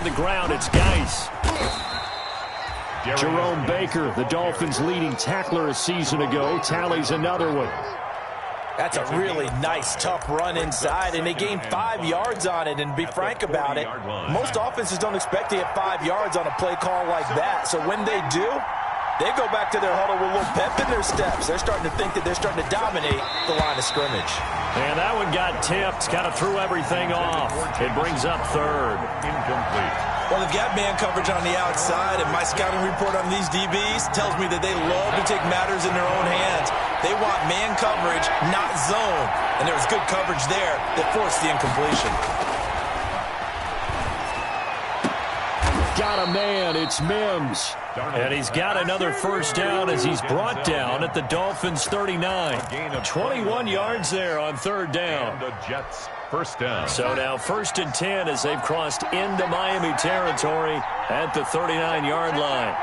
on the ground. It's Geis. Jerome Baker, the Dolphins' leading tackler a season ago, tallies another one. That's a really nice, tough run inside, and they gained 5 yards on it. And to be frank about it, most offenses don't expect to get 5 yards on a play call like that. So when they do, they go back to their huddle with a little pep in their steps. They're starting to think that they're starting to dominate the line of scrimmage. And that one got tipped, kind of threw everything off. It brings up third. Incomplete. Well, they've got man coverage on the outside, and my scouting report on these DBs tells me that they love to take matters in their own hands. They want man coverage, not zone. And there was good coverage there that forced the incompletion. Got a man, it's Mims. And he's got another first down as he's brought down at the Dolphins' 39. 21 yards there on third down. And the Jets first down. So now 1st and 10 as they've crossed into Miami territory at the 39-yard line.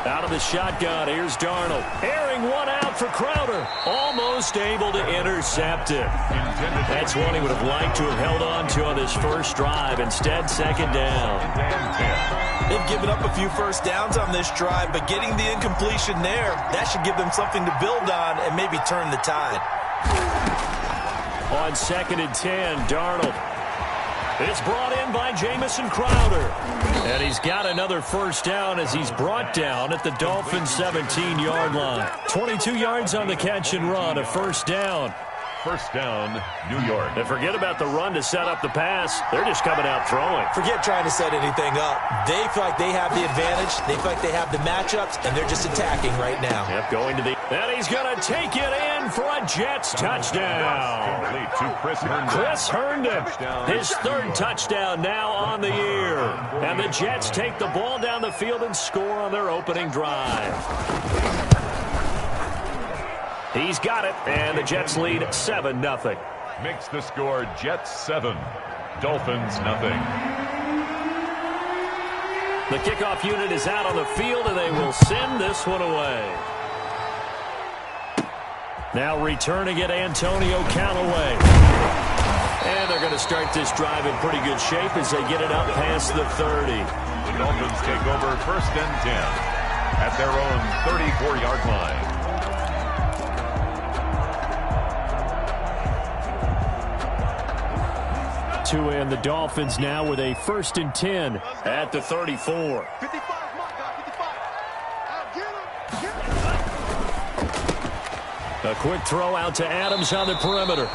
Out of the shotgun, here's Darnold. Airing one out for Crowder. Almost able to intercept it. That's one he would have liked to have held on to on this first drive. Instead, second down. They've given up a few first downs on this drive, but getting the incompletion there, that should give them something to build on and maybe turn the tide. On 2nd and 10, Darnold. It's brought in by Jamison Crowder. And he's got another first down as he's brought down at the Dolphins' 17-yard line. 22 yards on the catch and run, a first down. First down, New York. And forget about the run to set up the pass. They're just coming out throwing. Forget trying to set anything up. They feel like they have the advantage. They feel like they have the matchups, and they're just attacking right now. Yep, going to the... And he's going to take it in for a Jets touchdown. Complete to Chris Herndon. Chris Herndon, his 3rd touchdown now on the year. And the Jets take the ball down the field and score on their opening drive. He's got it, and the Jets lead 7-0. Makes the score Jets 7, Dolphins nothing. The kickoff unit is out on the field, and they will send this one away. Now returning it, Antonio Callaway. And they're going to start this drive in pretty good shape as they get it up past the 30. The Dolphins take over 1st and 10 at their own 34-yard line. And the Dolphins now with a 1st and 10 at the 34. A quick throw out to Adams on the perimeter.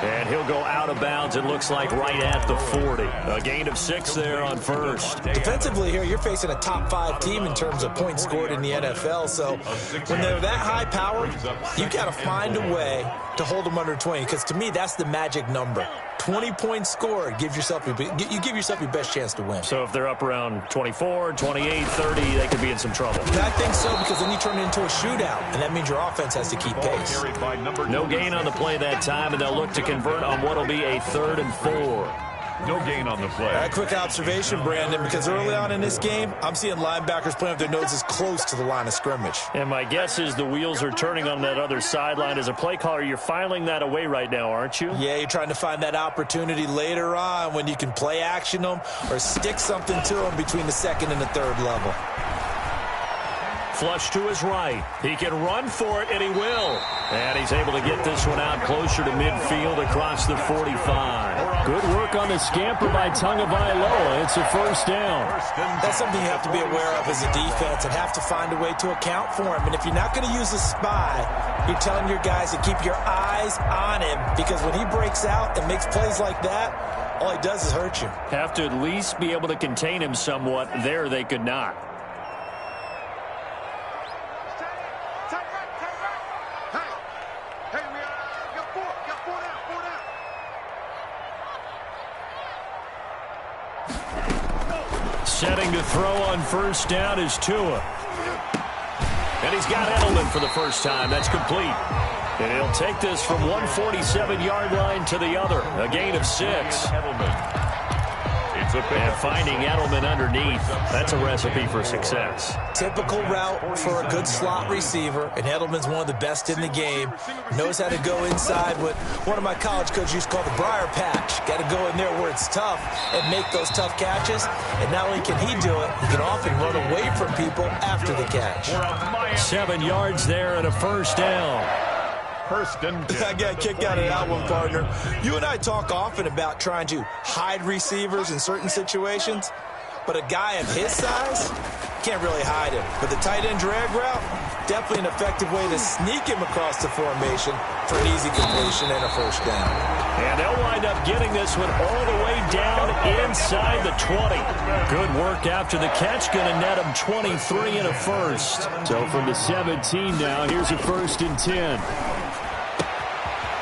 And he'll go out of bounds, it looks like, right at the 40. A gain of 6 there on first. Defensively here, you're facing a top 5 team in terms of points scored in the NFL. So when they're that high powered, you've got to find a way to hold them under 20. Because to me, that's the magic number. 20 points scored, you give yourself your best chance to win. So if they're up around 24, 28, 30, they could be in some trouble. I think so, because then you turn it into a shootout, and that means your offense has to keep pace. No gain on the play that time, and they'll look to convert on what will be a 3rd and 4. No gain on the play. A quick observation, Brandon, because early on in this game, I'm seeing linebackers playing with their noses close to the line of scrimmage. And my guess is the wheels are turning on that other sideline. As a play caller, you're filing that away right now, aren't you? Yeah, you're trying to find that opportunity later on when you can play action them or stick something to them between the 2nd and the 3rd level. Flush to his right. He can run for it, and he will. And he's able to get this one out closer to midfield across the 45. Good work on the scamper by Tagovailoa. It's a first down. That's something you have to be aware of as a defense and have to find a way to account for him. And if you're not going to use a spy, you're telling your guys to keep your eyes on him, because when he breaks out and makes plays like that, all he does is hurt you. Have to at least be able to contain him somewhat. There they could not. Setting to throw on first down is Tua. And he's got Edelman for the first time. That's complete. And he'll take this from one 47-yard line to the other. A gain of 6. Edelman. And finding Edelman underneath, that's a recipe for success. Typical route for a good slot receiver, and Edelman's one of the best in the game. Knows how to go inside what one of my college coaches used to call the briar patch. Got to go in there where it's tough and make those tough catches. And not only can he do it, he can often run away from people after the catch. 7 yards there and a first down. I got a kick out of that one, partner. You and I talk often about trying to hide receivers in certain situations, but a guy of his size can't really hide him. But the tight end drag route, definitely an effective way to sneak him across the formation for an easy completion and a first down. And they'll wind up getting this one all the way down inside the 20. Good work after the catch. Going to net him 23 and a first. So from the 17 now, here's a 1st and 10.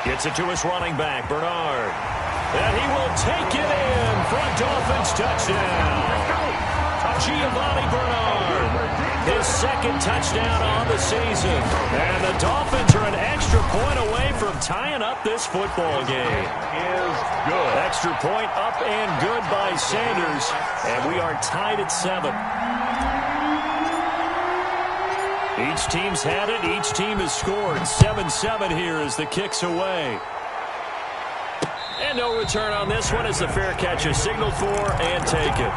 Gets it to his running back, Bernard. And he will take it in for a Dolphins touchdown. Giovanni Bernard, his 2nd touchdown on the season. And the Dolphins are an extra point away from tying up this football game. Is good. Extra point up and good by Sanders. And we are tied at 7. Each team's had it. Each team has scored. 7-7 here as the kick's away. And no return on this one as the fair catch is signaled for and taken.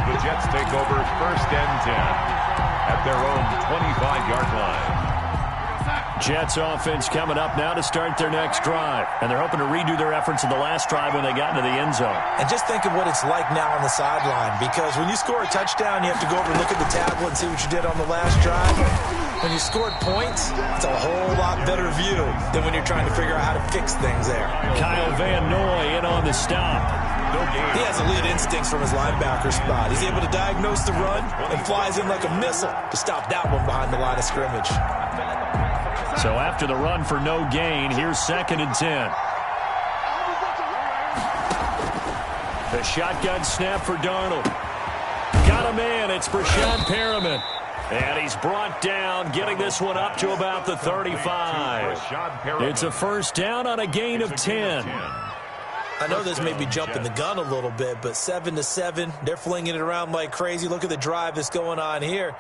The Jets take over 1st and 10 at their own 25-yard line. Jets offense coming up now to start their next drive. And they're hoping to redo their efforts in the last drive when they got into the end zone. And just think of what it's like now on the sideline, because when you score a touchdown, you have to go over and look at the tablet and see what you did on the last drive. When you scored points, it's a whole lot better view than when you're trying to figure out how to fix things there. Kyle Van Noy in on the stop. He has elite instincts from his linebacker spot. He's able to diagnose the run and flies in like a missile to stop that one behind the line of scrimmage. So after the run for no gain, here's 2nd and 10. The shotgun snap for Darnold. Got him in. It's Brashad Perriman. And he's brought down, getting this one up to about the 35. It's a first down on a gain of 10. I know this may be jumping the gun a little bit, but 7-7, they're flinging it around like crazy. Look at the drive that's going on here.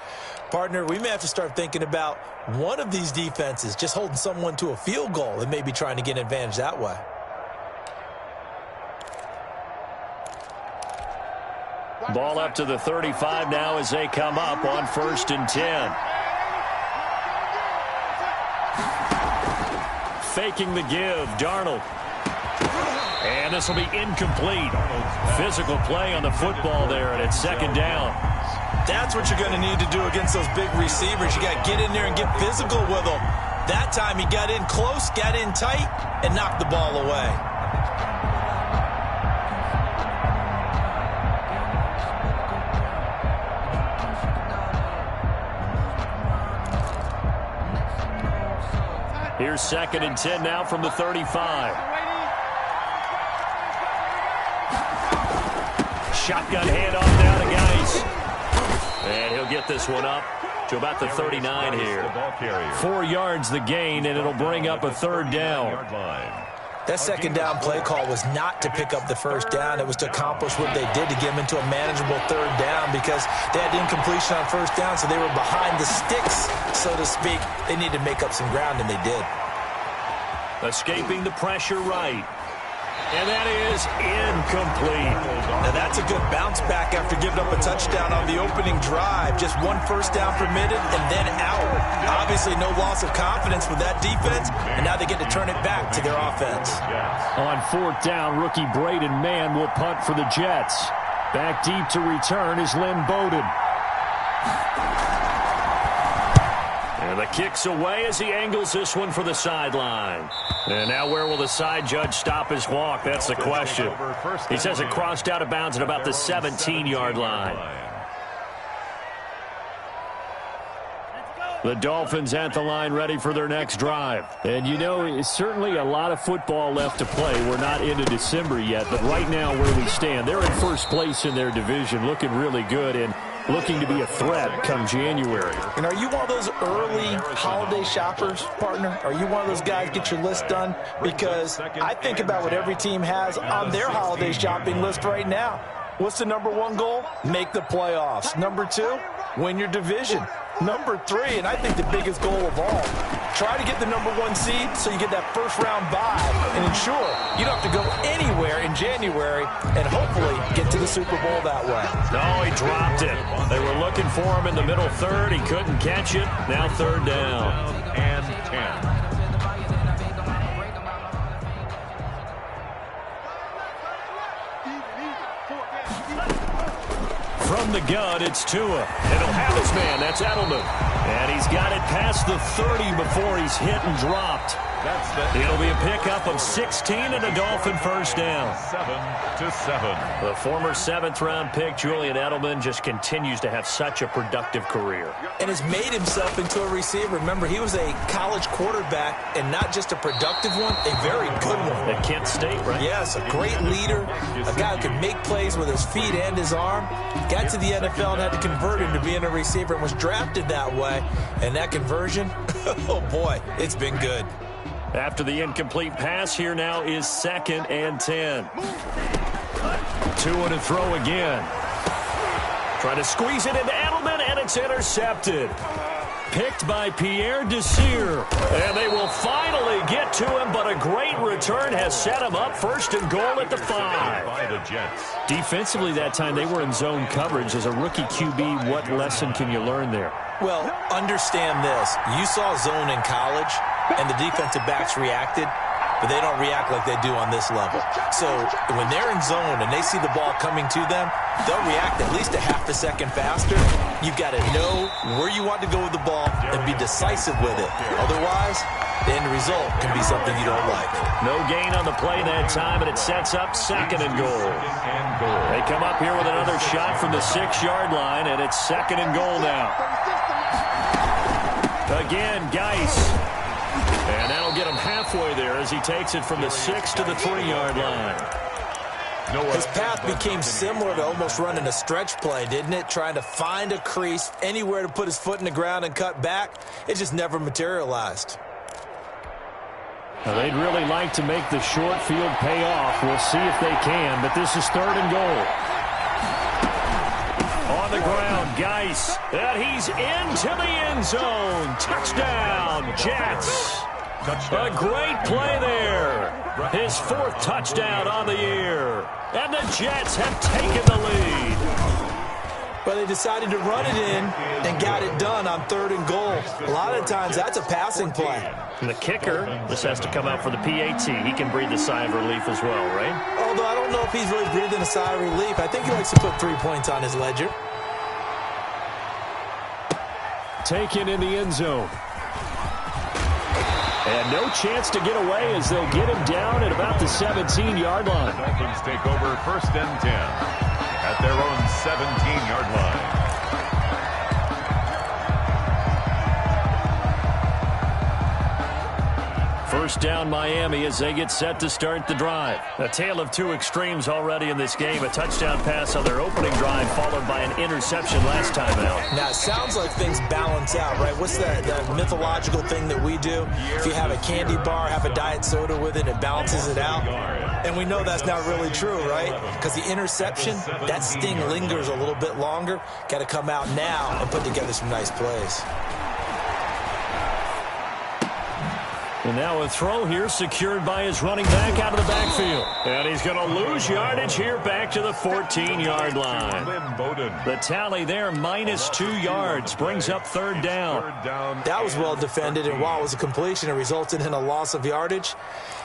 Partner, we may have to start thinking about one of these defenses just holding someone to a field goal and maybe trying to get an advantage that way. Ball up to the 35 now as they come up on 1st and 10. Faking the give, Darnold. And this will be incomplete. Physical play on the football there, and it's 2nd down. That's what you're going to need to do against those big receivers. You got to get in there and get physical with them. That time he got in close, got in tight, and knocked the ball away. Here's 2nd and 10 now from the 35. Shotgun handoff down to Geis. And he'll get this one up to about the 39 here. 4 yards the gain, and it'll bring up a 3rd down. That 2nd down play call was not to pick up the first down. It was to accomplish what they did to get them into a manageable 3rd down, because they had incompletion on first down, so they were behind the sticks, so to speak. They needed to make up some ground, and they did. Escaping the pressure right. And that is incomplete. Now that's a good bounce back after giving up a touchdown on the opening drive. Just 1 first down permitted and then out. Obviously no loss of confidence with that defense, and now they get to turn it back to their offense. On 4th down, rookie Braden Mann will punt for the Jets. Back deep to return is Lynn Bowden. And the kick's away as he angles this one for the sideline. And now where will the side judge stop his walk? That's the question. He says it crossed out of bounds at about the 17-yard line. The Dolphins at the line ready for their next drive. And you know, it's certainly a lot of football left to play. We're not into December yet, but right now where we stand, they're in first place in their division, looking really good and looking to be a threat come January. And are you one of those early holiday shoppers, partner? Are you one of those guys get your list done? Because I think about what every team has on their holiday shopping list right now. What's the #1 goal? Make the playoffs. #2, win your division. #3, and I think the biggest goal of all, try to get the #1 seed so you get that first-round bye and ensure you don't have to go anywhere in January and hopefully get to the Super Bowl that way. No, he dropped it. They were looking for him in the middle third. He couldn't catch it. Now 3rd down. And 10. From the gun, it's Tua. And he'll have his man. That's Edelman. And he's got it past the 30 before he's hit and dropped. It'll be a pickup of 16 and a Dolphin first down. 7-7. The former 7th-round pick, Julian Edelman, just continues to have such a productive career. And has made himself into a receiver. Remember, he was a college quarterback, and not just a productive one, a very good one. At Kent State, right? Yes, a great leader, a guy who could make plays with his feet and his arm. Got to the NFL and had to convert him to being a receiver and was drafted that way. And that conversion, oh boy, it's been good. After the incomplete pass, here now is 2nd and 10. Tua to throw again. Trying to squeeze it into Edelman, and it's intercepted. Picked by Pierre Desir. And they will finally get to him, but a great return has set him up 1st and goal at the 5. By the Jets. Defensively that time, they were in zone coverage. As a rookie QB, what lesson can you learn there? Well, understand this. You saw zone in college, and the defensive backs reacted, but they don't react like they do on this level. So when they're in zone and they see the ball coming to them, they'll react at least a half a second faster. You've got to know where you want to go with the ball and be decisive with it. Otherwise, the end result can be something you don't like. No gain on the play that time, and it sets up 2nd and goal. They come up here with another shot from the 6-yard line, and it's 2nd and goal now. Again, Geis. And that'll get him halfway there as he takes it from the 6 to the 3-yard line. His path became similar to almost running a stretch play, didn't it? Trying to find a crease, anywhere to put his foot in the ground and cut back. It just never materialized. Now, they'd really like to make the short field pay off. We'll see if they can, but this is 3rd and goal. On the ground, Geis, and he's into the end zone. Touchdown, Jets. A great play there. His 4th touchdown on the year. And the Jets have taken the lead. But they decided to run it in and got it done on 3rd and goal. A lot of times that's a passing play. And the kicker, this has to come out for the PAT. He can breathe a sigh of relief as well, right? Although I don't know if he's really breathing a sigh of relief. I think he likes to put 3 points on his ledger. Taken in the end zone. And no chance to get away as they'll get him down at about the 17-yard line. Dolphins take over 1st and 10 at their own 17-yard line. First down Miami as they get set to start the drive. A tale of 2 extremes already in this game. A touchdown pass on their opening drive followed by an interception last time out. Now, it sounds like things balance out, right? What's that mythological thing that we do? If you have a candy bar, have a diet soda with it, it balances it out. And we know that's not really true, right? Because the interception, that sting lingers a little bit longer. Got to come out now and put together some nice plays. And now a throw here secured by his running back out of the backfield. And he's going to lose yardage here back to the 14-yard line. The tally there, -2 yards, brings up 3rd down. That was well defended, and while it was a completion, it resulted in a loss of yardage.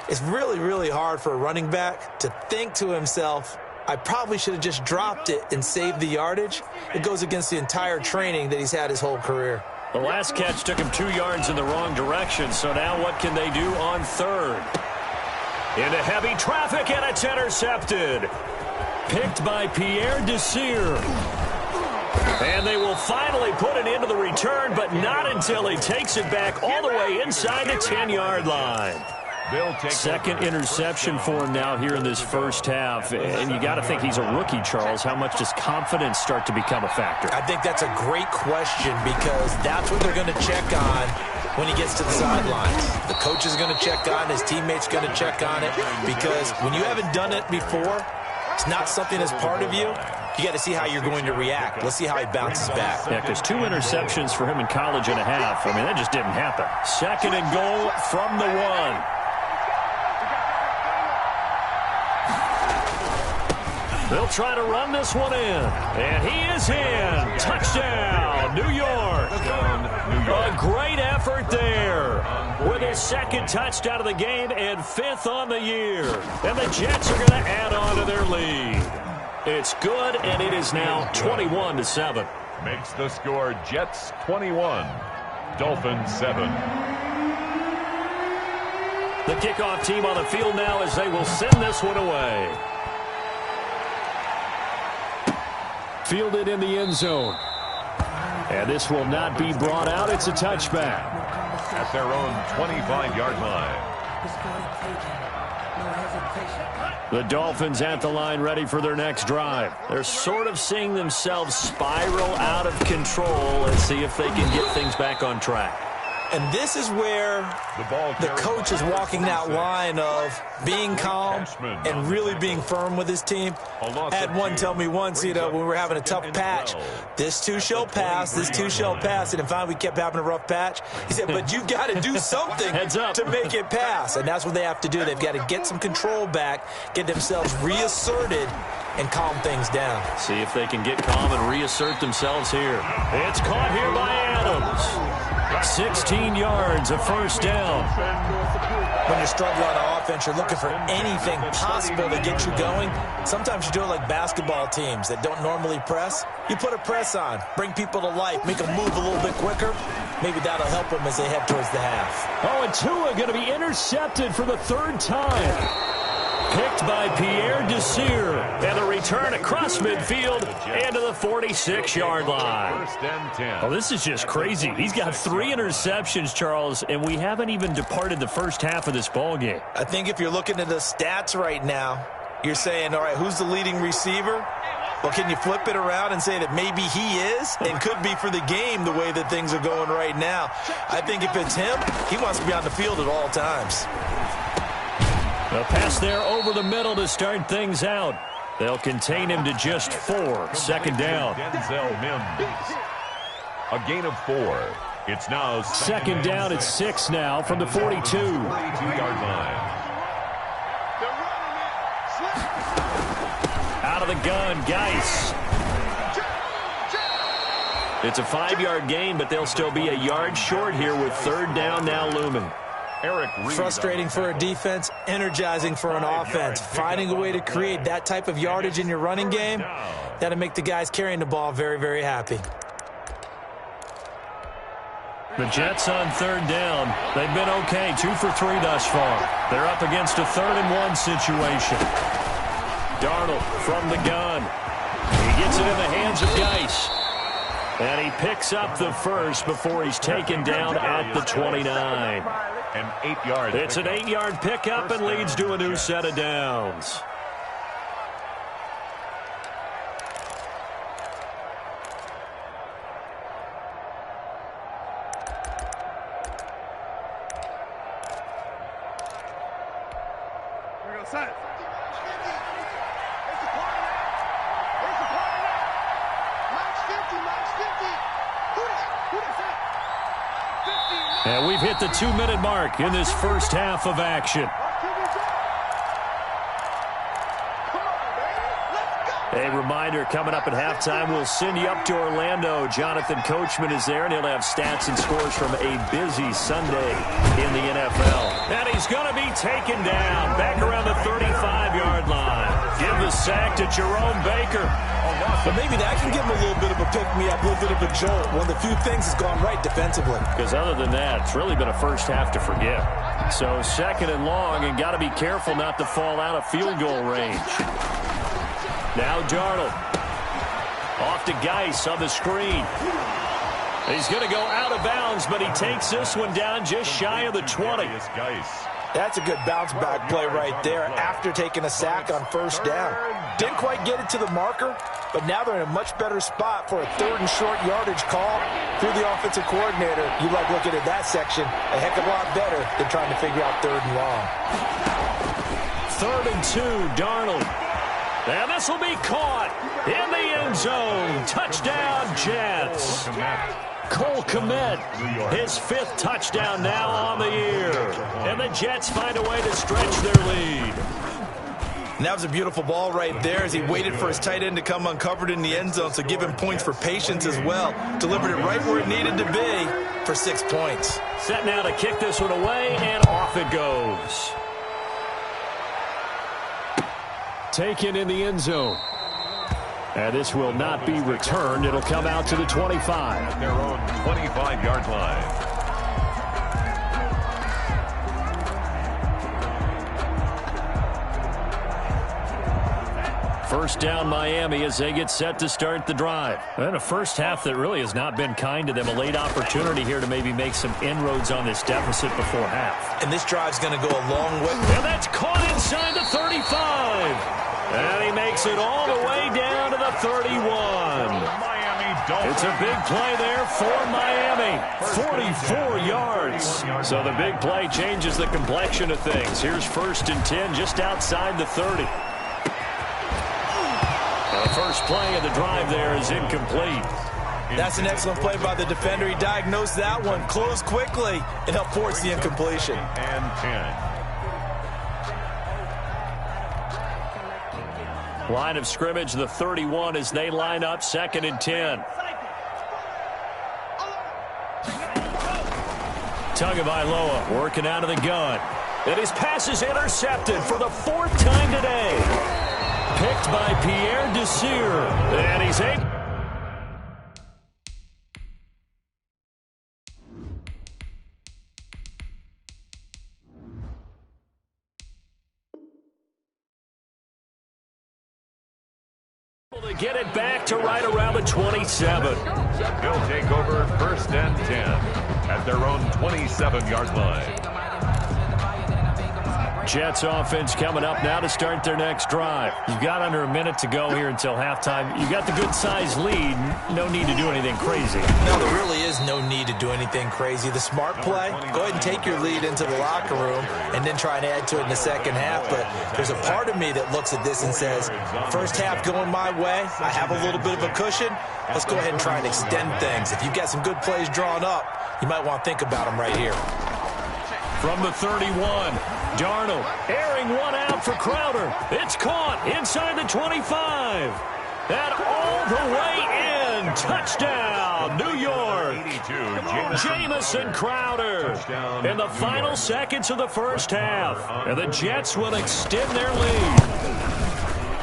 It's really, really hard for a running back to think to himself, I probably should have just dropped it and saved the yardage. It goes against the entire training that he's had his whole career. The last catch took him 2 yards in the wrong direction, so now what can they do on 3rd? Into heavy traffic, and it's intercepted. Picked by Pierre Desir. And they will finally put it into the return, but not until he takes it back all the way inside the 10-yard line. 2nd interception for him now here in this first half. And you got to think he's a rookie, Charles. How much does confidence start to become a factor? I think that's a great question because that's what they're going to check on when he gets to the sidelines. The coach is going to check on it. His teammate's going to check on it because when you haven't done it before, it's not something that's part of you, you got to see how you're going to react. Let's see how he bounces back. Yeah, because 2 interceptions for him in college and a half. I mean, that just didn't happen. 2nd and goal from the 1. They'll try to run this one in. And he is in. Touchdown, New York. A great effort there. With his 2nd touchdown of the game and 5th on the year. And the Jets are going to add on to their lead. It's good, and it is now 21-7. Makes the score Jets 21, Dolphins 7. The kickoff team on the field now as they will send this one away. Fielded in the end zone. And this will not be brought out. It's a touchback. At their own 25-yard line. The Dolphins at the line ready for their next drive. They're sort of seeing themselves spiral out of control. Let's see if they can get things back on track. And this is where the coach is walking that line of being calm and really being firm with his team. I had one tell me once, when we were having a tough patch, this too shall pass, this too shall pass. And finally we kept having a rough patch. He said, but you've got to do something to make it pass. And that's what they have to do. They've got to get some control back, get themselves reasserted, and calm things down. See if they can get calm and reassert themselves here. It's caught here by Adams. 16 yards, a first down. When you're struggling on offense, you're looking for anything possible to get you going. Sometimes you do it like basketball teams that don't normally press. You put a press on, bring people to life, make them move a little bit quicker. Maybe that'll help them as they head towards the half. Oh, and Tua going to be intercepted for the 3rd time. Picked by Pierre Desir. And a return across midfield into the 46-yard line. Oh, this is just crazy. He's got 3 interceptions, Charles, and we haven't even departed the first half of this ballgame. I think if you're looking at the stats right now, you're saying, all right, who's the leading receiver? Well, can you flip it around and say that maybe he is and could be for the game the way that things are going right now? I think if it's him, he wants to be on the field at all times. A pass there over the middle to start things out. They'll contain him to just 4. 2nd down. Denzel Mims. A gain of 4. It's now 2nd down at 6 now from the 42. 42-yard line. Out of the gun, Geis. It's a 5-yard gain, but they'll still be a yard short here with 3rd down now looming. Frustrating for a defense, energizing for an offense. Finding a way to create that type of yardage in your running game, that'll make the guys carrying the ball very, very happy. The Jets on 3rd down. They've been okay, 2 for 3 thus far. They're up against a 3rd and 1 situation. Darnold from the gun. He gets it in the hands of Geis. And he picks up the first before he's taken down at the 29. It's an 8-yard pickup and leads to a new set of downs. And we've hit the 2-minute mark in this first half of action. A reminder, coming up at halftime, we'll send you up to Orlando. Jonathan Coachman is there, and he'll have stats and scores from a busy Sunday in the NFL. And he's going to be taken down back around the 35-yard line. Give the sack to Jerome Baker. But maybe that can give him a little bit of a pick-me-up, a little bit of a jolt. One of the few things that's gone right defensively. Because other than that, it's really been a first half to forget. So 2nd and long, and got to be careful not to fall out of field goal range. Now Darnold. Off to Geis on the screen. He's going to go out of bounds, but he takes this one down just shy of the 20. That's a good bounce-back play right there after taking a sack on 1st down. Didn't quite get it to the marker, but now they're in a much better spot for a 3rd and short yardage call through the offensive coordinator. You like looking at that section a heck of a lot better than trying to figure out 3rd and long. 3rd and 2, Darnold. And this will be caught in the end zone. Touchdown, Jets. Cole Kmet, his 5th touchdown now on the year. And the Jets find a way to stretch their lead. And that was a beautiful ball right there as he waited for his tight end to come uncovered in the end zone, so give him points for patience as well. Delivered it right where it needed to be for 6 points. Set now to kick this one away, and off it goes. Taken in the end zone. And this will not be returned. It'll come out to the 25. At their own 25-yard line. First down Miami as they get set to start the drive. And a first half that really has not been kind to them. A late opportunity here to maybe make some inroads on this deficit before half. And this drive's going to go a long way. And that's caught inside the 35. And he makes it all the way down to the 31. It's a big play there for Miami. 44 yards. So the big play changes the complexion of things. Here's 1st and 10 just outside the 30. The first play of the drive there is incomplete. That's an excellent play by the defender. He diagnosed that one, closed quickly, and helped force the incompletion. And 10. Line of scrimmage, the 31 as they line up 2nd and 10. Tagovailoa working out of the gun. And his pass is intercepted for the 4th time today. Picked by Pierre Desir. And he's able to get it back to right around the 27. He'll take over 1st and 10 at their own 27-yard line. Jets offense coming up now to start their next drive. You've got under a minute to go here until halftime. You've got the good-sized lead. No need to do anything crazy. No, there really is no need to do anything crazy. The smart play, go ahead and take your lead into the locker room and then try and add to it in the second half. But there's a part of me that looks at this and says, first half going my way, I have a little bit of a cushion. Let's go ahead and try and extend things. If you've got some good plays drawn up, you might want to think about them right here. From the 31, Darnold airing one out for Crowder. It's caught inside the 25. And all the way in. Touchdown, New York. Jamison Crowder in the final seconds of the first half. And the Jets will extend their lead.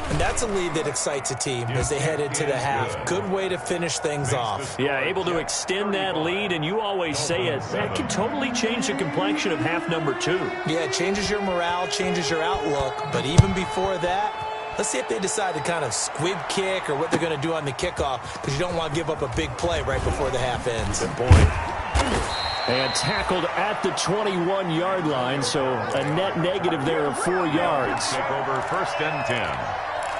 And that's a lead that excites a team as they head into the half. Good way to finish things off. Yeah, able to extend that lead, and you always say it, that can totally change the complexion of half number 2. Yeah, it changes your morale, changes your outlook. But even before that, let's see if they decide to kind of squib kick or what they're going to do on the kickoff, because you don't want to give up a big play right before the half ends. Good point. And tackled at the 21-yard line, so a net negative there of 4 yards. Take over 1st and 10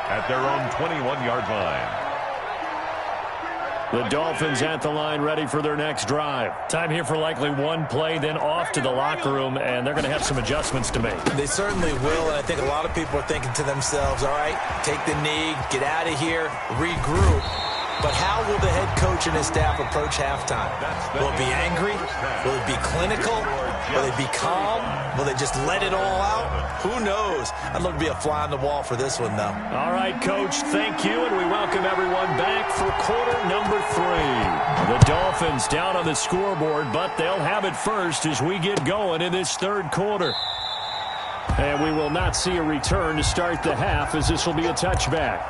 at their own 21-yard line. The Dolphins at the line, ready for their next drive. Time here for likely one play, then off to the locker room, and they're going to have some adjustments to make. They certainly will, and I think a lot of people are thinking to themselves, all right, take the knee, get out of here, regroup. But how will the head coach and his staff approach halftime? Will it be angry? Will it be clinical? Will they be calm? Will they just let it all out? Who knows? I'd love to be a fly on the wall for this one, though. All right, Coach, thank you, and we welcome everyone back for quarter number 3. The Dolphins down on the scoreboard, but they'll have it first as we get going in this third quarter. And we will not see a return to start the half, as this will be a touchback.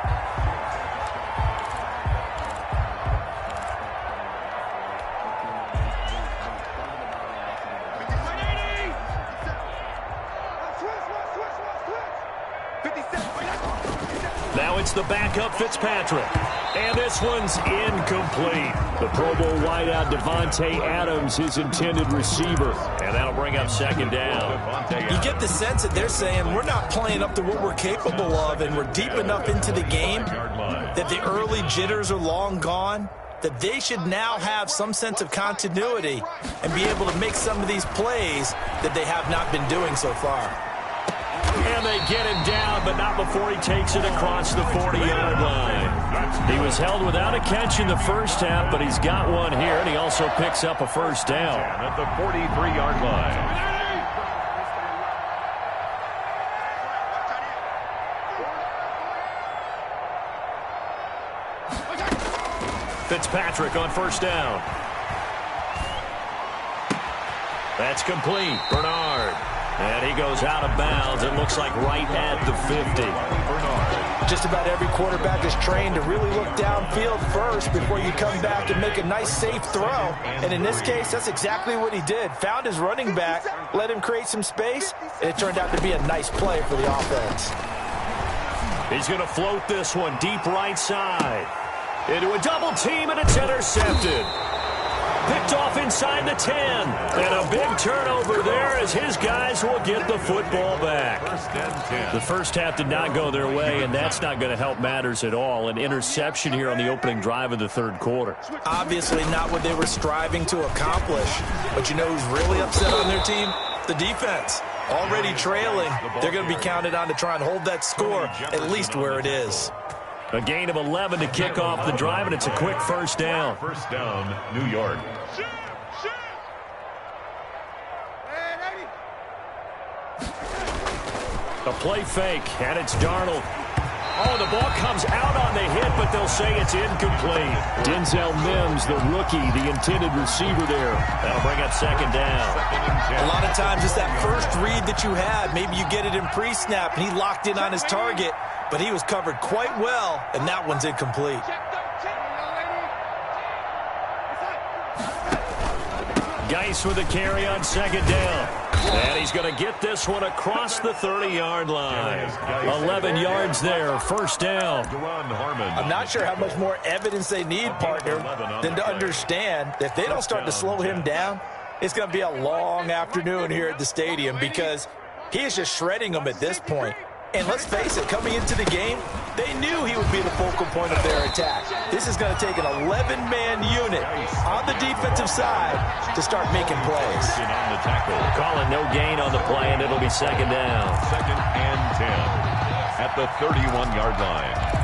Now it's the backup Fitzpatrick. And this one's incomplete. The Pro Bowl wideout Devontae Adams, his intended receiver. And that'll bring up 2nd down. You get the sense that they're saying we're not playing up to what we're capable of, and we're deep enough into the game that the early jitters are long gone, that they should now have some sense of continuity and be able to make some of these plays that they have not been doing so far. And they get him down, but not before he takes it across the 40-yard line. He was held without a catch in the first half, but he's got one here, and he also picks up a first down. At the 43-yard line. Fitzpatrick on first down. That's complete. Bernard. And he goes out of bounds. It looks like right at the 50. Bernard. Just about every quarterback is trained to really look downfield first before you come back and make a nice, safe throw. And in this case, that's exactly what he did. Found his running back, let him create some space, and it turned out to be a nice play for the offense. He's going to float this one deep right side. Into a double team, and it's intercepted. Picked off inside the 10. And a big turnover there as his guys will get the football back. The first half did not go their way, and that's not going to help matters at all. An interception here on the opening drive of the third quarter. Obviously not what they were striving to accomplish. But you know who's really upset on their team? The defense. Already trailing. They're going to be counted on to try and hold that score at least where it is. A gain of 11 to kick off the drive, and it's a quick first down. First down, New York. A play fake, and it's Darnold. Oh, the ball comes out on the hit, but they'll say it's incomplete. Denzel Mims, the rookie, the intended receiver there. That'll bring up second down. A lot of times it's that first read that you had. Maybe you get it in pre-snap, and he locked in on his target, but he was covered quite well, and that one's incomplete. Geis with a carry on second down. And he's going to get this one across the 30-yard line. 11 yards there, first down. I'm not sure how much more evidence they need, partner, than to understand that if they don't start to slow him down, it's going to be a long afternoon here at the stadium because he is just shredding them at this point. And let's face it, coming into the game, they knew he would be the focal point of their attack. This is going to take an 11-man unit on the defensive side to start making plays. Calling no gain on the play, and it'll be second down. Second and 10 at the 31-yard line.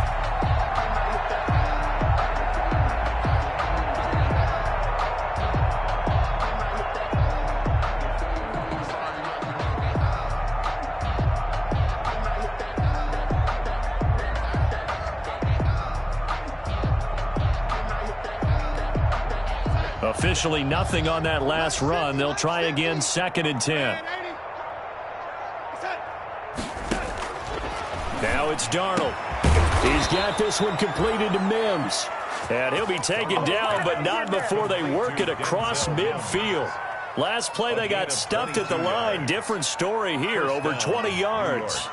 Officially nothing on that last run. They'll try again, second and 10. Now it's Darnold. He's got this one completed to Mims. And he'll be taken down, but not before they work it across midfield. Last play they got stuffed at the line. Different story here, over 20 yards.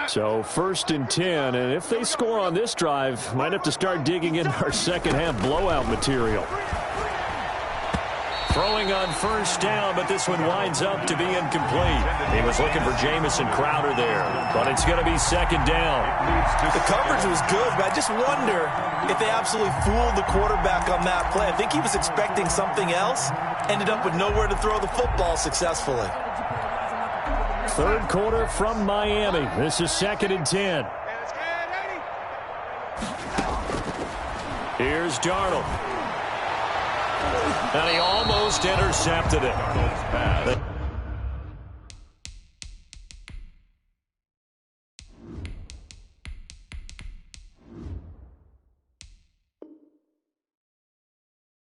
So first and 10, and if they score on this drive, might have to start digging in our second half blowout material. Throwing on first down, but this one winds up to be incomplete. He was looking for Jamison Crowder there, but it's going to be second down. The coverage was good, but I just wonder if they absolutely fooled the quarterback on that play. I think he was expecting something else, ended up with nowhere to throw the football successfully. Third quarter from Miami. This is second and 10. Here's Darnold. And he almost intercepted it.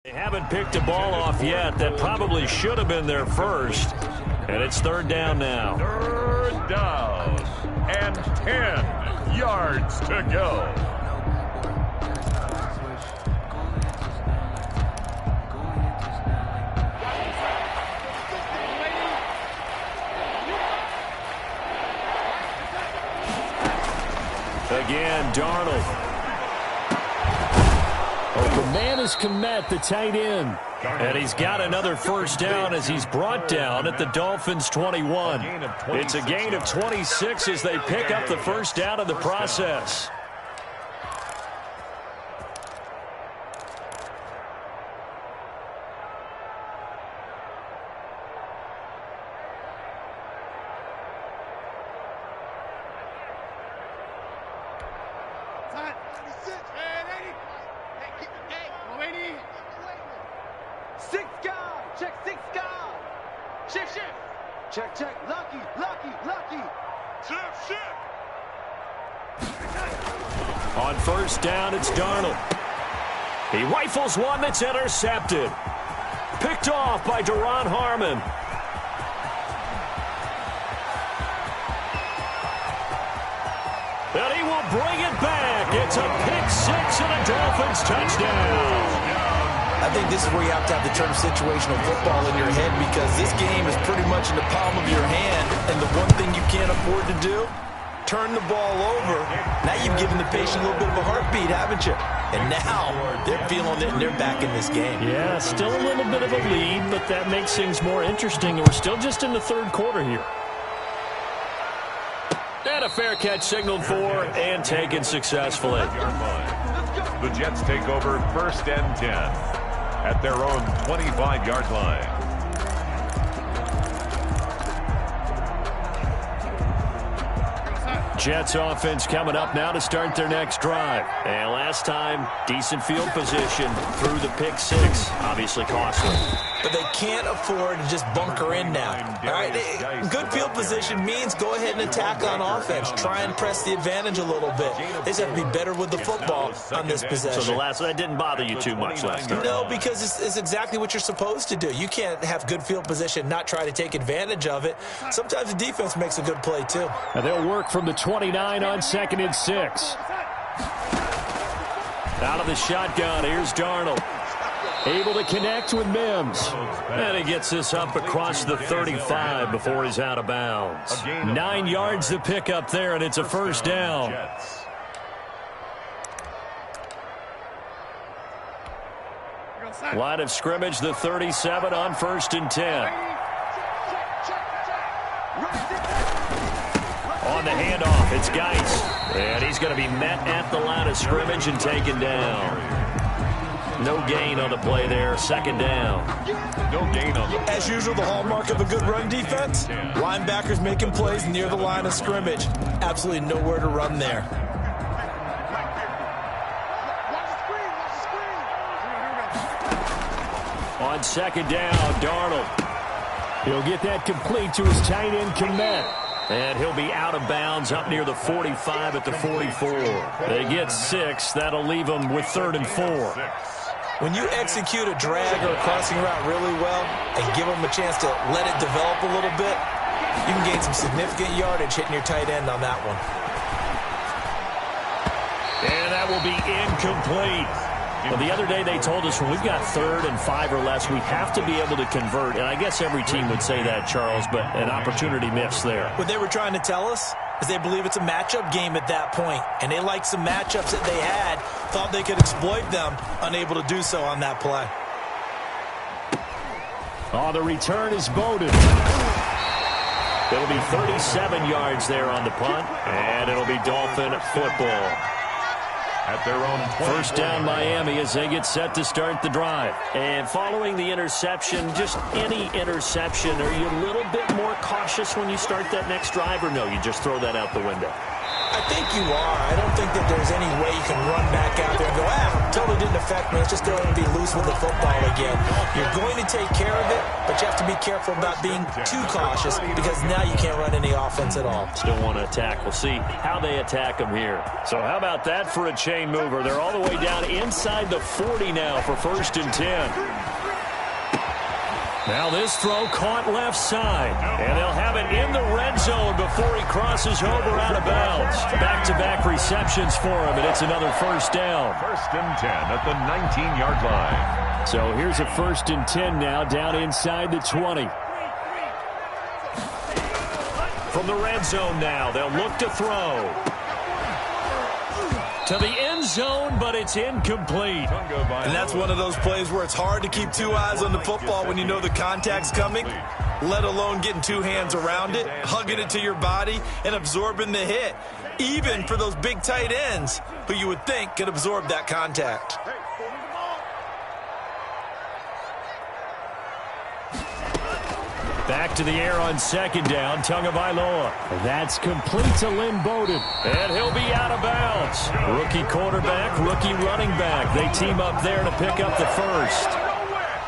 They haven't picked a ball off yet. That probably should have been their first. And it's third down now. Third down and 10 yards to go. Again, Darnold. Oh, the man is Kmet, the tight end. And he's got another first down as he's brought down at the Dolphins' 21. It's a gain of 26 as they pick up the first down in the process. Check, check. Lucky, lucky, lucky. Shift. On first down, it's Darnold. He rifles one that's intercepted. Picked off by Duron Harmon. And he will bring it back. It's a pick-6 and a Dolphins touchdown. I think this is where you have to have the term situational football in your head, because this game is pretty much in the palm of your hand, and the one thing you can't afford to do, turn the ball over. Now you've given the patient a little bit of a heartbeat, haven't you? And now they're feeling it, and they're back in this game. Yeah, still a little bit of a lead, but that makes things more interesting, and we're still just in the third quarter here. And a fair catch signaled for and taken successfully. The Jets take over first and 10 at their own 25-yard line. Jets offense coming up now to start their next drive. And last time, decent field position through the pick-6. Obviously costly. But they can't afford to just bunker in now. All right, good field position means go ahead and attack on offense. Try and press the advantage a little bit. They just have to be better with the football on this possession. So that didn't bother you too much last time? No, because it's exactly what you're supposed to do. You can't have good field position, not try to take advantage of it. Sometimes the defense makes a good play, too. And they'll work from the 29 on 2nd and 6. Out of the shotgun, here's Darnold. Able to connect with Mims. And he gets this up across the 35 before he's out of bounds. 9 yards to pick up there, and it's a first down. Line of scrimmage, the 37 on 1st and 10. On the handoff, it's Geis. And he's going to be met at the line of scrimmage and taken down. No gain on the play there. 2nd down. No gain on the play. As usual, the hallmark of a good run defense, linebackers making plays near the line of scrimmage. Absolutely nowhere to run there. On 2nd down, Darnold. He'll get that complete to his tight end, Kmet. And he'll be out of bounds up near the 45 at the 44. They get 6. That'll leave them with 3rd and 4. When you execute a drag or a crossing route really well and give them a chance to let it develop a little bit, you can gain some significant yardage hitting your tight end on that one. And that will be incomplete. Well, the other day they told us when we've got 3rd and 5 or less, we have to be able to convert. And I guess every team would say that, Charles, but an opportunity missed there. What they were trying to tell us is they believe it's a matchup game at that point. And they liked some matchups that they had, thought they could exploit them, unable to do so on that play. Oh, the return is Bowden. It'll be 37 yards there on the punt, and it'll be Dolphin football. At their own first down Miami as they get set to start the drive. And following the interception, just any interception, are you a little bit more cautious when you start that next drive, or no, you just throw that out the window? I think you are. I don't think that there's any way you can run back out there and go, totally didn't affect me. Let's just go ahead and be loose with the football again. You're going to take care of it, but you have to be careful about being too cautious, because now you can't run any offense at all. Still want to attack. We'll see how they attack them here. So how about that for a chain mover? They're all the way down inside the 40 now for 1st and 10. Now this throw caught left side, and they'll have it in the red zone before he crosses over out of bounds. Back-to-back receptions for him, and it's another first down. 1st and 10 at the 19-yard line. So here's a 1st and 10 now, down inside the 20. From the red zone now, they'll look to throw. To the end zone, but it's incomplete. And that's one of those plays where it's hard to keep 2 eyes on the football when you know the contact's coming, let alone getting 2 hands around it, hugging it to your body, and absorbing the hit, even for those big tight ends who you would think could absorb that contact. Back to the air on 2nd down, Tagovailoa. That's complete to Lynn Bowden. And he'll be out of bounds. Rookie quarterback, rookie running back. They team up there to pick up the first.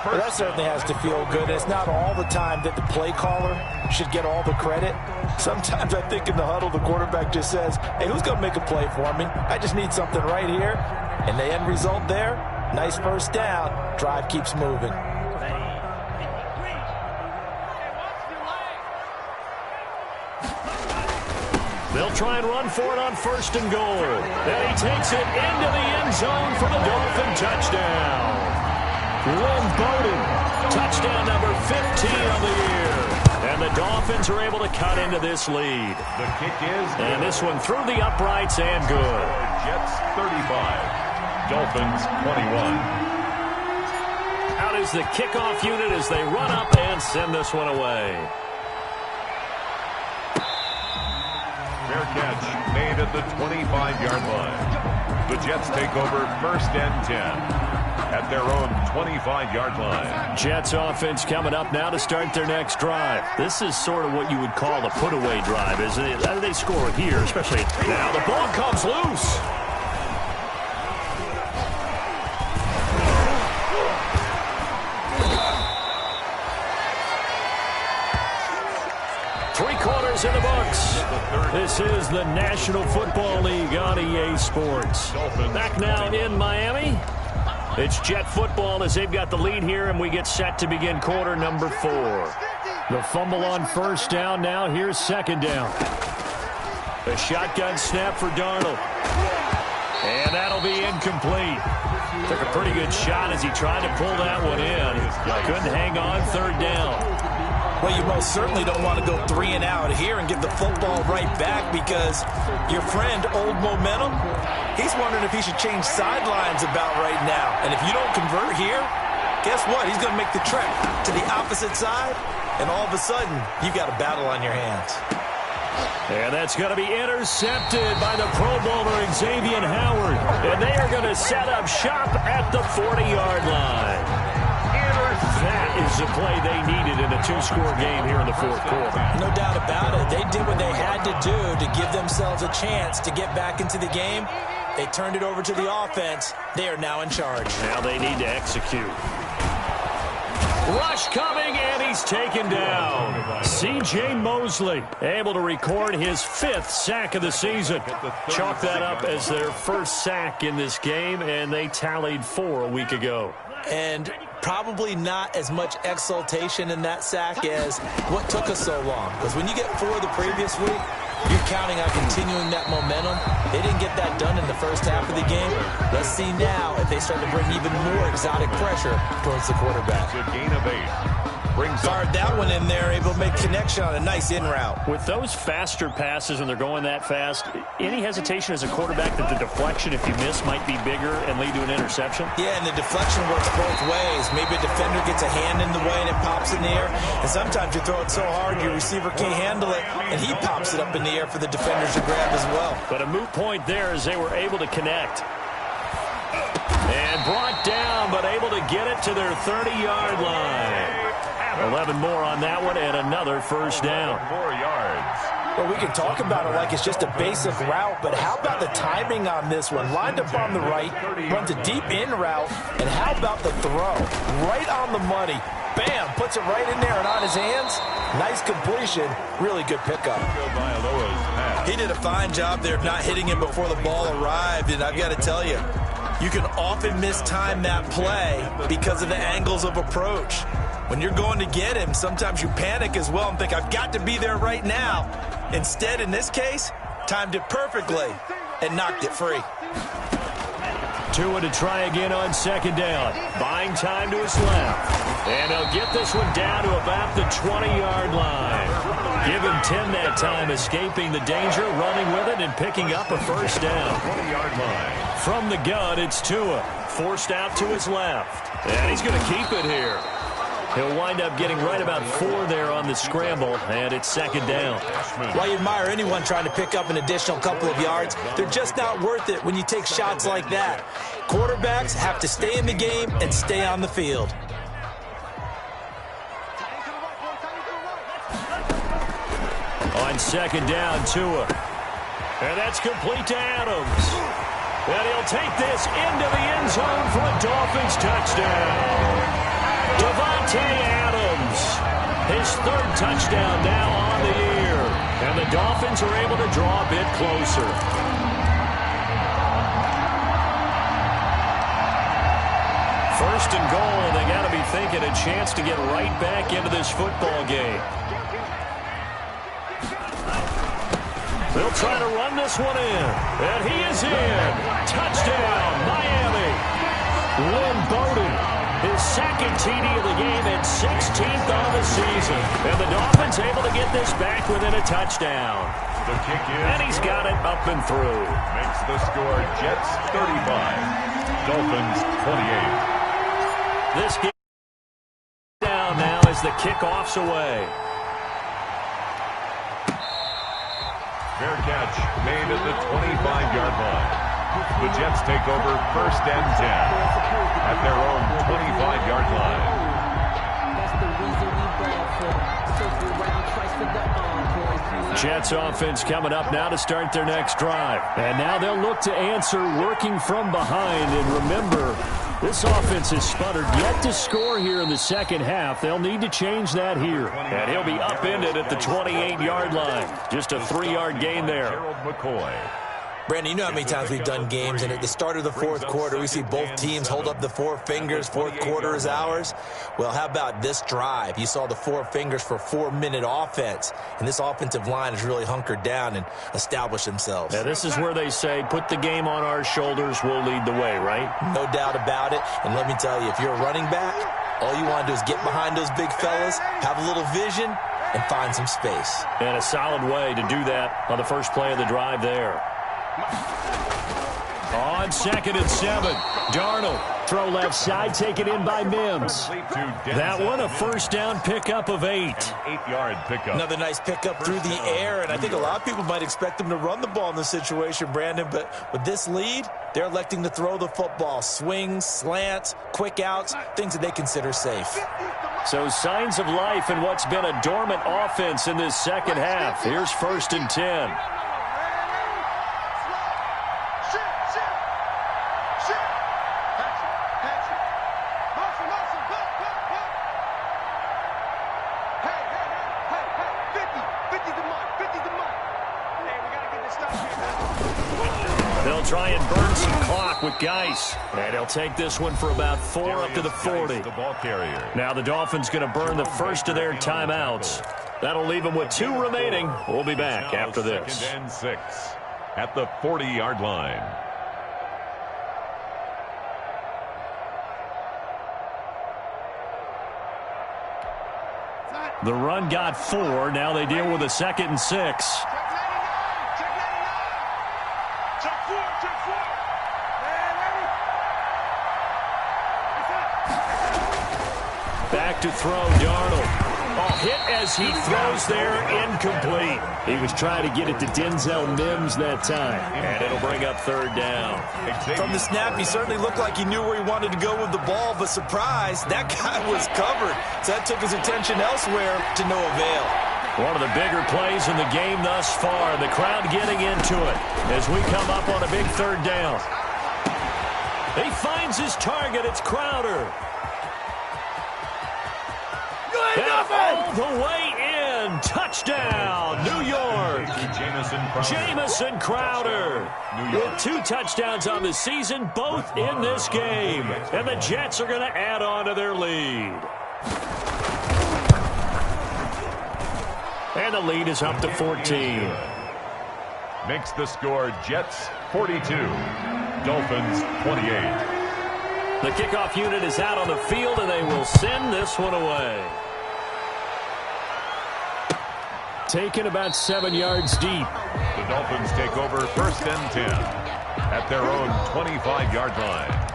Well, that certainly has to feel good. It's not all the time that the play caller should get all the credit. Sometimes I think in the huddle, the quarterback just says, hey, who's going to make a play for me? I just need something right here. And the end result there, nice first down. Drive keeps moving. They'll try and run for it on 1st and goal. And he takes it into the end zone for the Dolphin touchdown. Lynn Bowden, touchdown number 15 of the year. And the Dolphins are able to cut into this lead. The kick is good. And this one through the uprights and good. Jets 35, Dolphins 21. Out is the kickoff unit as they run up and send this one away. Fair catch made at the 25-yard line. The Jets take over 1st and 10 at their own 25-yard line. Jets offense coming up now to start their next drive. This is sort of what you would call a put-away drive, isn't it? How do they score here, especially now? The ball comes loose. Three-quarters in the books. This is the National Football League on EA Sports. Back now in Miami. It's Jet football as they've got the lead here, and we get set to begin quarter number 4. The fumble on 1st down. Now here's 2nd down. The shotgun snap for Darnold. And that'll be incomplete. Took a pretty good shot as he tried to pull that one in. Couldn't hang on 3rd down. Well, you most certainly don't want to go 3 and out here and give the football right back because your friend, Old Momentum, he's wondering if he should change sidelines about right now. And if you don't convert here, guess what? He's going to make the trek to the opposite side, and all of a sudden, you've got a battle on your hands. And that's going to be intercepted by the Pro Bowler Xavier Howard. And they are going to set up shop at the 40-yard line. That is the play they needed in a 2-score game here in the 4th quarter. No doubt about it. They did what they had to do to give themselves a chance to get back into the game. They turned it over to the offense. They are now in charge. Now they need to execute. Rush coming, and he's taken down. C.J. Mosley able to record his 5th sack of the season. Chalk that up as their 1st sack in this game, and they tallied 4 a week ago. And probably not as much exultation in that sack as what took us so long. Because when you get 4 the previous week, you're counting on continuing that momentum. They didn't get that done in the first half of the game. Let's see now if they start to bring even more exotic pressure towards the quarterback. It's a gain of 8. Guard that one in there, able to make connection on a nice in route. With those faster passes and they're going that fast, any hesitation as a quarterback that the deflection, if you miss, might be bigger and lead to an interception? Yeah, and the deflection works both ways. Maybe a defender gets a hand in the way and it pops in the air. And sometimes you throw it so hard your receiver can't handle it, and he pops it up in the air for the defenders to grab as well. But a moot point there as they were able to connect. And brought down, but able to get it to their 30-yard line. 11 more on that one, and another 1st down. 4 yards. Well, we can talk about it like it's just a basic route, but how about the timing on this one? Lined up on the right, runs a deep in route, and how about the throw? Right on the money. Bam, puts it right in there and on his hands. Nice completion. Really good pickup. He did a fine job there of not hitting him before the ball arrived, and I've got to tell you, you can often mistime that play because of the angles of approach. When you're going to get him, sometimes you panic as well and think, I've got to be there right now. Instead, in this case, timed it perfectly and knocked it free. Tua to try again on 2nd down. Buying time to his left. And he'll get this one down to about the 20-yard line. Give him 10 that time, escaping the danger, running with it, and picking up a 1st down. 20-yard line. From the gun, it's Tua. Forced out to his left. And he's going to keep it here. He'll wind up getting right about 4 there on the scramble, and it's 2nd down. Well, you admire anyone trying to pick up an additional couple of yards. They're just not worth it when you take shots like that. Quarterbacks have to stay in the game and stay on the field. On 2nd down, Tua. And that's complete to Adams. And he'll take this into the end zone for a Dolphins touchdown. Davante Adams, his third touchdown now on the year. And the Dolphins are able to draw a bit closer. First and goal, and they got to be thinking a chance to get right back into this football game. They'll try to run this one in, and he is in. Touchdown, Miami. Lynn Bowden, his second TD of the game and 16th on the season. And the Dolphins able to get this back within a touchdown. The kick is, and he's got it up and through. Makes the score Jets 35, Dolphins 28. This game down now as the kickoff's away. Fair catch made at the 25-yard line. The Jets take over first and 10 at their own 25-yard line. That's the reason we ball for. Circle around twice for the encore. Jets offense coming up now to start their next drive. And now they'll look to answer working from behind. And remember, this offense has sputtered yet to score here in the second half. They'll need to change that here. And he'll be upended at the 28-yard line. Just a 3-yard gain there. Gerald McCoy. Brandon, you know how many times we've done games, and at the start of the fourth quarter, we see both teams hold up the four fingers, fourth quarter is ours. Well, how about this drive? You saw the four fingers for 4-minute offense, and this offensive line has really hunkered down and established themselves. Yeah, this is where they say, put the game on our shoulders, we'll lead the way, right? No doubt about it, and let me tell you, if you're a running back, all you want to do is get behind those big fellas, have a little vision, and find some space. And a solid way to do that on the first play of the drive there. On 2nd and 7, Darnold. Throw left side, taken in by Mims. That one, a first down pickup of 8. 8-yard pickup. Another nice pickup through the air, and I think a lot of people might expect them to run the ball in this situation, Brandon, but with this lead, they're electing to throw the football. Swings, slants, quick outs, things that they consider safe. So signs of life in what's been a dormant offense in this second half. Here's 1st and 10. They'll try and burn some clock with Geis. And he'll take this one for about 4 up to the 40. The ball carrier. Now the Dolphins going to burn the first of their timeouts. That'll leave them with 2 remaining. We'll be back after this. 2nd and 6 at the 40-yard line. The run got 4. Now they deal with a 2nd and 6. Back to throw, Darnold. Oh, hit as he throws there, incomplete. He was trying to get it to Denzel Mims that time. And it'll bring up 3rd down. From the snap, he certainly looked like he knew where he wanted to go with the ball, but surprise, that guy was covered. So that took his attention elsewhere to no avail. One of the bigger plays in the game thus far. The crowd getting into it as we come up on a big 3rd down. He finds his target. It's Crowder. All the way in. Touchdown, New York. Jamison Crowder with 2 touchdowns on the season, both in this game. And the Jets are going to add on to their lead. And the lead is up to 14. Makes the score Jets 42, Dolphins 28. The kickoff unit is out on the field, and they will send this one away. Taken about 7 yards deep. The Dolphins take over 1st and 10 at their own 25-yard line.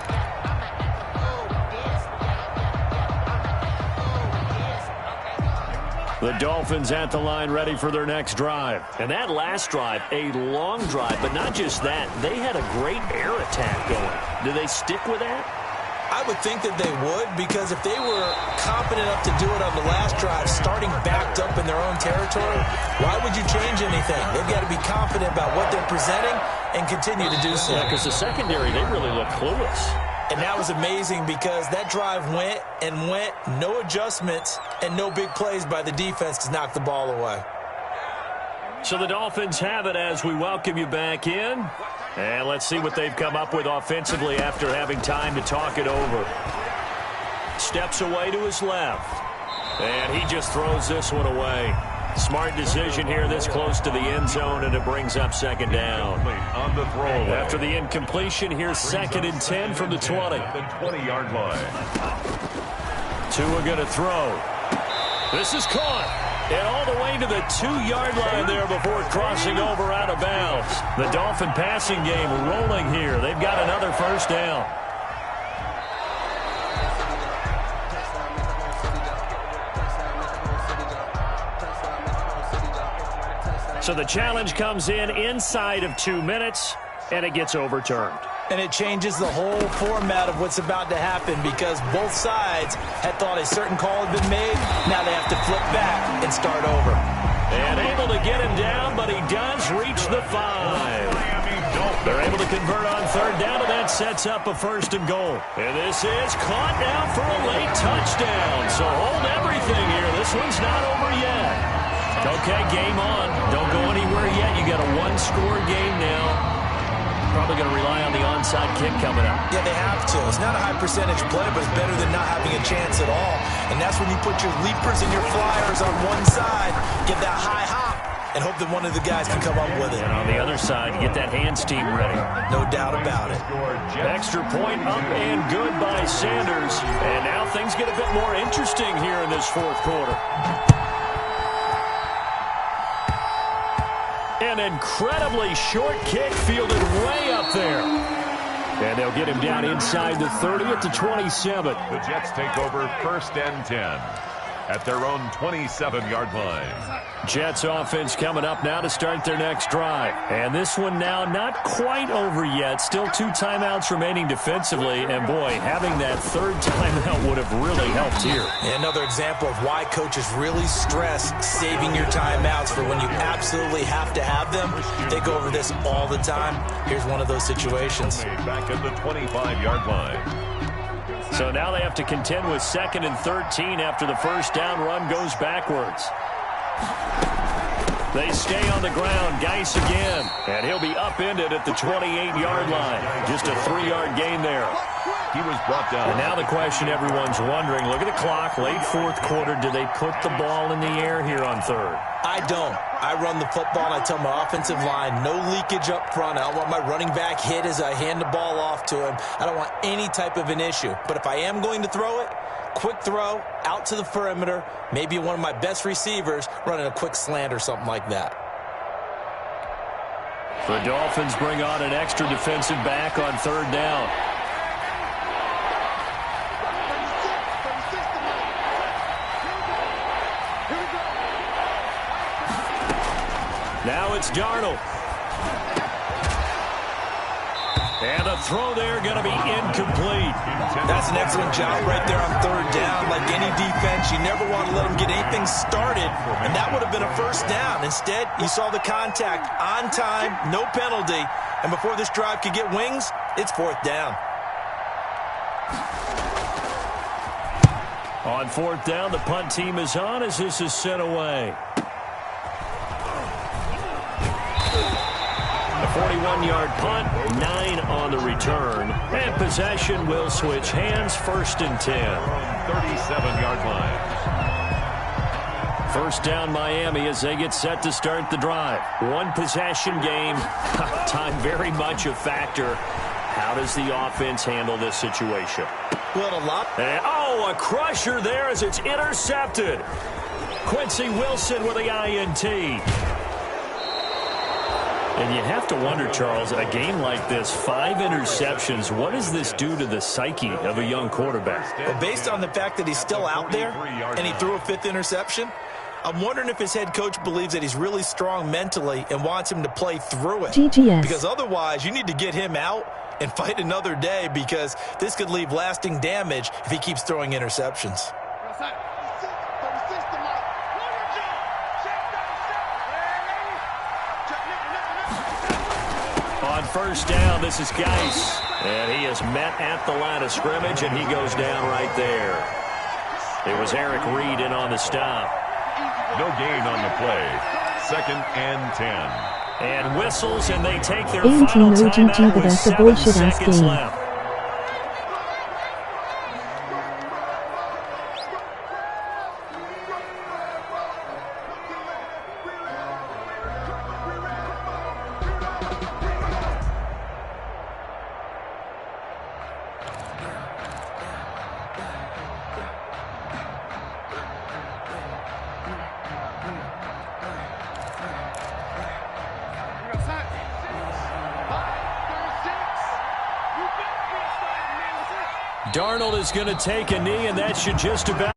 The Dolphins at the line ready for their next drive. And that last drive, a long drive, but not just that. They had a great air attack going. Do they stick with that? I would think that they would, because if they were confident enough to do it on the last drive, starting backed up in their own territory, why would you change anything? They've got to be confident about what they're presenting and continue to do so. Yeah, because the secondary, they really look clueless. And that was amazing because that drive went and went, no adjustments and no big plays by the defense to knock the ball away. So the Dolphins have it as we welcome you back in. And let's see what they've come up with offensively after having time to talk it over. Steps away to his left. And he just throws this one away. Smart decision here this close to the end zone, and it brings up second down. On the throwaway. After the incompletion, here's 2nd and 10 from the 20. At the 20-yard line. Tua going to throw. This is caught. And all the way to the 2-yard line there before crossing over out of bounds. The Dolphin passing game rolling here. They've got another first down. So the challenge comes in inside of 2 minutes, and it gets overturned. And it changes the whole format of what's about to happen because both sides had thought a certain call had been made. Now they have to flip back and start over. And able to get him down, but he does reach the 5. They're able to convert on 3rd down, and that sets up a 1st and goal. And this is caught now for a late touchdown. So hold everything here. This one's not over yet. Okay, game on. Don't go anywhere yet. You got a 1-score game now. Probably going to rely on the onside kick coming up. Yeah, they have to. It's not a high percentage play, but it's better than not having a chance at all. And that's when you put your leapers and your flyers on one side, get that high hop, and hope that one of the guys can come up with it. And on the other side, you get that hands team ready. No doubt about it. Extra point up and good by Sanders. And now things get a bit more interesting here in this 4th quarter. An incredibly short kick fielded way up there. And they'll get him down inside the 30 at the 27. The Jets take over 1st and 10 at their own 27-yard line. Jets offense coming up now to start their next drive. And this one now not quite over yet. Still 2 timeouts remaining defensively. And, boy, having that 3rd timeout would have really helped here. Another example of why coaches really stress saving your timeouts for when you absolutely have to have them. They go over this all the time. Here's one of those situations. Back at the 25-yard line. So now they have to contend with 2nd and 13 after the 1st down run goes backwards. They stay on the ground. Geis again. And he'll be upended at the 28-yard line. Just a 3-yard gain there. He was brought down. And now the question everyone's wondering, look at the clock, late 4th quarter. Do they put the ball in the air here on 3rd? I don't. I run the football, and I tell my offensive line, no leakage up front. I don't want my running back hit as I hand the ball off to him. I don't want any type of an issue. But if I am going to throw it, quick throw, out to the perimeter, maybe one of my best receivers running a quick slant or something like that. The Dolphins bring on an extra defensive back on 3rd down. Now it's Darnold. And the throw there going to be incomplete. That's an excellent job right there on 3rd down. Like any defense, you never want to let them get anything started, and that would have been a 1st down. Instead, you saw the contact on time, no penalty, and before this drive could get wings, it's 4th down. On 4th down, the punt team is on as this is sent away. A 41-yard punt, 9 on the return. And possession will switch hands, 1st and 10. 37-yard line. 1st down Miami as they get set to start the drive. 1 possession game. Time very much a factor. How does the offense handle this situation? Well, a lot. And, a crusher there as it's intercepted. Quincy Wilson with the INT. And you have to wonder, Charles, a game like this, 5 interceptions, what does this do to the psyche of a young quarterback? Well, based on the fact that he's still out there and he threw a 5th interception, I'm wondering if his head coach believes that he's really strong mentally and wants him to play through it. GGS. Because otherwise, you need to get him out and fight another day because this could leave lasting damage if he keeps throwing interceptions. On first down, this is Geis. And he is met at the line of scrimmage, and he goes down right there. It was Eric Reed in on the stop. No gain on the play. 2nd and 10. And whistles, and they take their AMT final no GG timeout with that's a 7 bullshit ass seconds game. left. Darnold is going to take a knee, and that should just about